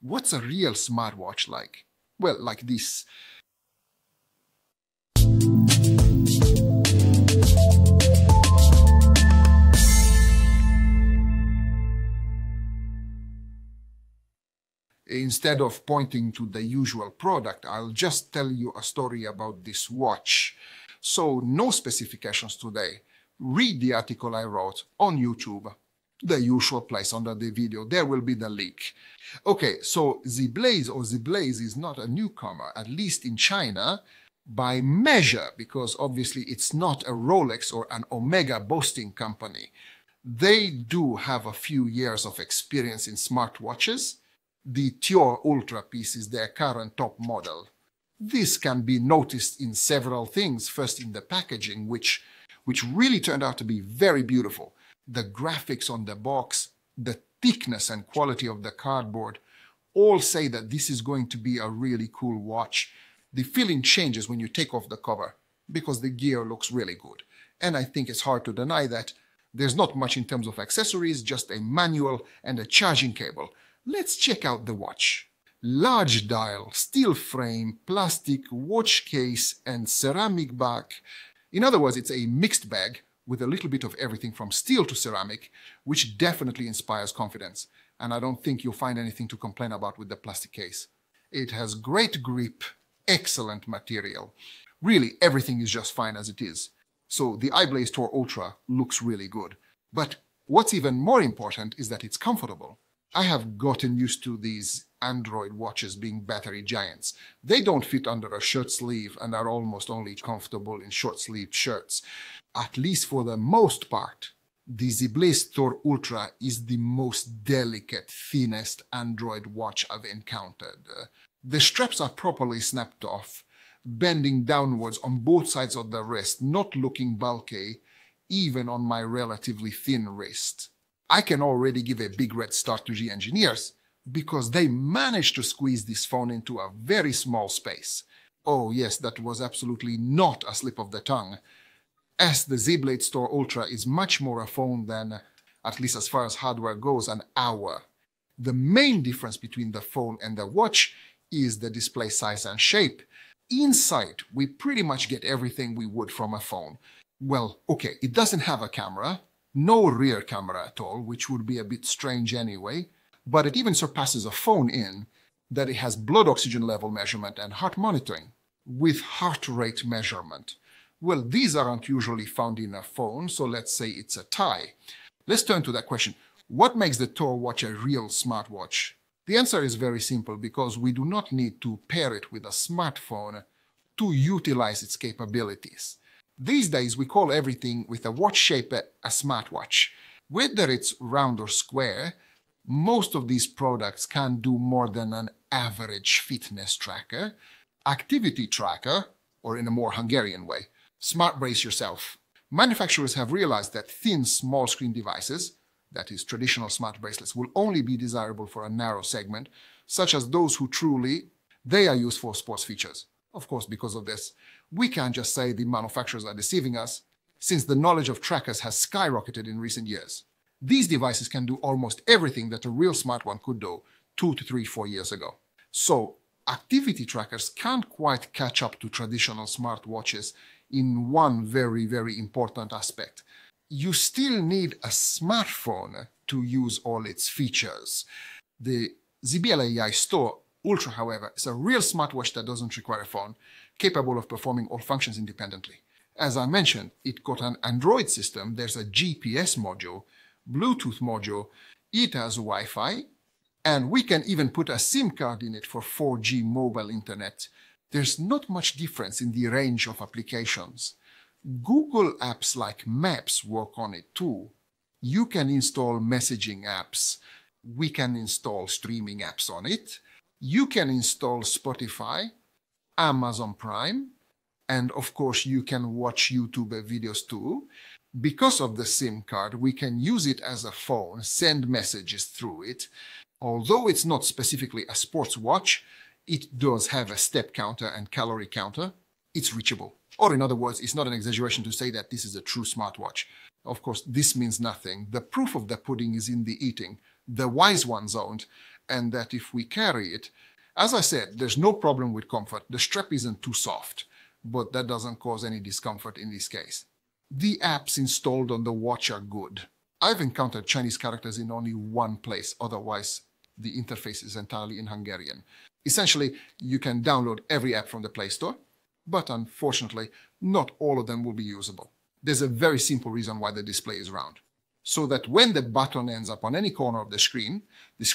What's a real smartwatch like? Well, like this. Instead of pointing to the usual product, I'll just tell you a story about this watch. So, no specifications today. Read the article I wrote on YouTube, the usual place under the video. There will be the link. Okay, so Zeblaze or Zeblaze is not a newcomer, at least in China, by measure, because obviously it's not a Rolex or an Omega boasting company. They do have a few years of experience in smartwatches. The Thor Ultra piece is their current top model. This can be noticed in several things. First, in the packaging, which really turned out to be very beautiful. The graphics on the box, the thickness and quality of the cardboard, all say that this is going to be a really cool watch. The feeling changes when you take off the cover because the gear looks really good. And I think it's hard to deny that. There's not much in terms of accessories, just a manual and a charging cable. Let's check out the watch. Large dial, steel frame, plastic watch case and ceramic back. In other words, it's a mixed bag with a little bit of everything from steel to ceramic, which definitely inspires confidence. And I don't think you'll find anything to complain about with the plastic case. It has great grip, excellent material. Really, everything is just fine as it is. So the Zeblaze Thor Ultra looks really good. But what's even more important is that it's comfortable. I have gotten used to these Android watches being battery giants. They don't fit under a shirt sleeve and are almost only comfortable in short-sleeved shirts. At least for the most part, the Zeblaze Thor Ultra is the most delicate, thinnest Android watch I've encountered. The straps are properly snapped off, bending downwards on both sides of the wrist, not looking bulky, even on my relatively thin wrist. I can already give a big red start to the engineers, because they managed to squeeze this phone into a very small space. Oh yes, that was absolutely not a slip of the tongue, as the Zeblaze Thor Ultra is much more a phone than, at least as far as hardware goes, an hour. The main difference between the phone and the watch is the display size and shape. Inside, we pretty much get everything we would from a phone. Well, okay, it doesn't have a camera, no rear camera at all, which would be a bit strange anyway, but it even surpasses a phone in that it has blood oxygen level measurement and heart monitoring, with heart rate measurement. Well, these aren't usually found in a phone, so let's say it's a tie. Let's turn to that question. What makes the Thor watch a real smartwatch? The answer is very simple, because we do not need to pair it with a smartphone to utilize its capabilities. These days, we call everything with a watch shape a smartwatch. Whether it's round or square, most of these products can do more than an average fitness tracker, activity tracker, or in a more Hungarian way, smart brace yourself. Manufacturers have realized that thin, small-screen devices, that is, traditional smart bracelets, will only be desirable for a narrow segment, such as those who they are used for sports features. Of course, because of this, we can't just say the manufacturers are deceiving us, since the knowledge of trackers has skyrocketed in recent years. These devices can do almost everything that a real smart one could do 2 to 3, 4 years ago. So, activity trackers can't quite catch up to traditional smartwatches in one very, very important aspect. You still need a smartphone to use all its features. The Zeblaze Thor Ultra, however, is a real smartwatch that doesn't require a phone, capable of performing all functions independently. As I mentioned, it got an Android system, there's a GPS module, Bluetooth module, it has Wi-Fi, and we can even put a SIM card in it for 4G mobile internet. There's not much difference in the range of applications. Google apps like Maps work on it too. You can install messaging apps. We can install streaming apps on it. You can install Spotify, Amazon Prime, and of course you can watch YouTube videos too. Because of the SIM card, we can use it as a phone, send messages through it. Although it's not specifically a sports watch, it does have a step counter and calorie counter. It's reachable. Or in other words, it's not an exaggeration to say that this is a true smartwatch. Of course, this means nothing. The proof of the pudding is in the eating. The wise ones owned, and that if we carry it, as I said, there's no problem with comfort. The strap isn't too soft, but that doesn't cause any discomfort in this case. The apps installed on the watch are good. I've encountered Chinese characters in only one place, otherwise the interface is entirely in Hungarian. Essentially, you can download every app from the Play Store, but unfortunately, not all of them will be usable. There's a very simple reason why the display is round. So that when the button ends up on any corner of the screen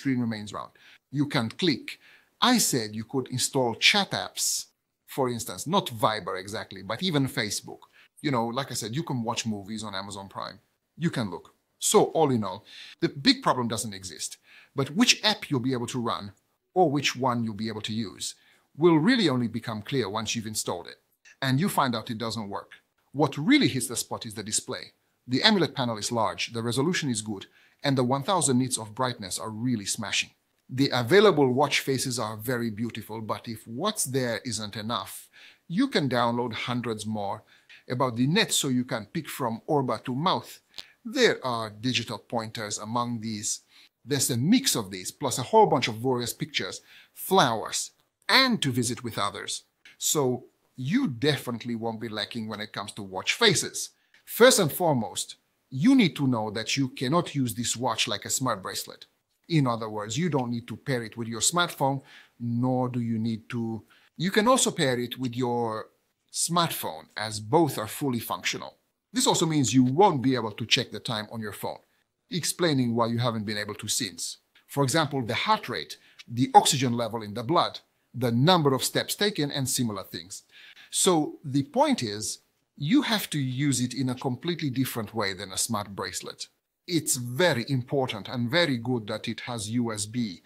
remains round. You can click. I said you could install chat apps, for instance, not Viber exactly, but even Facebook. You know, like I said, you can watch movies on Amazon Prime. You can look. So all in all, the big problem doesn't exist. But which app you'll be able to run, or which one you'll be able to use, will really only become clear once you've installed it. And you find out it doesn't work. What really hits the spot is the display. The AMOLED panel is large, the resolution is good, and the 1000 nits of brightness are really smashing. The available watch faces are very beautiful, but if what's there isn't enough, you can download hundreds more. About the net, so you can pick from orbit to mouth. There are digital pointers among these. There's a mix of these, plus a whole bunch of various pictures, flowers, and to visit with others. So you definitely won't be lacking when it comes to watch faces. First and foremost, you need to know that you cannot use this watch like a smart bracelet. In other words, you don't need to pair it with your smartphone, nor do you need to... You can also pair it with your smartphone, as both are fully functional. This also means you won't be able to check the time on your phone, explaining why you haven't been able to since. For example, the heart rate, the oxygen level in the blood, the number of steps taken, and similar things. So the point is, you have to use it in a completely different way than a smart bracelet. It's very important and very good that it has USB,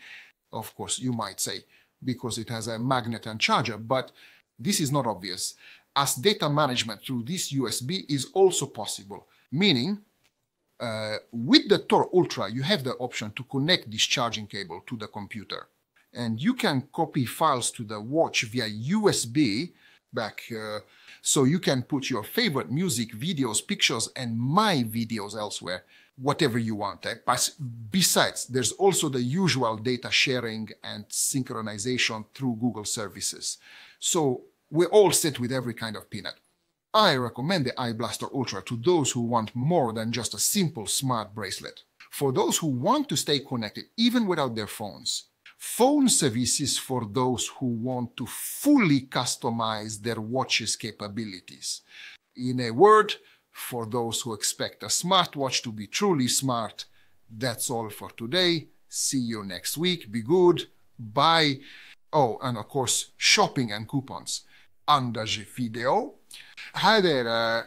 of course, you might say, because it has a magnet and charger, but this is not obvious, as data management through this USB is also possible, meaning with the Thor Ultra, you have the option to connect this charging cable to the computer. And you can copy files to the watch via USB back here, so you can put your favorite music, videos, pictures, and my videos elsewhere, whatever you want. But besides, there's also the usual data sharing and synchronization through Google services. So we're all set with every kind of peanut. I recommend the iBlaster Ultra to those who want more than just a simple smart bracelet. For those who want to stay connected even without their phones. Phone services for those who want to fully customize their watch's capabilities. In a word, for those who expect a smartwatch to be truly smart. That's all for today. See you next week. Be good. Bye. Oh, and of course, shopping and coupons under the video. Hi there.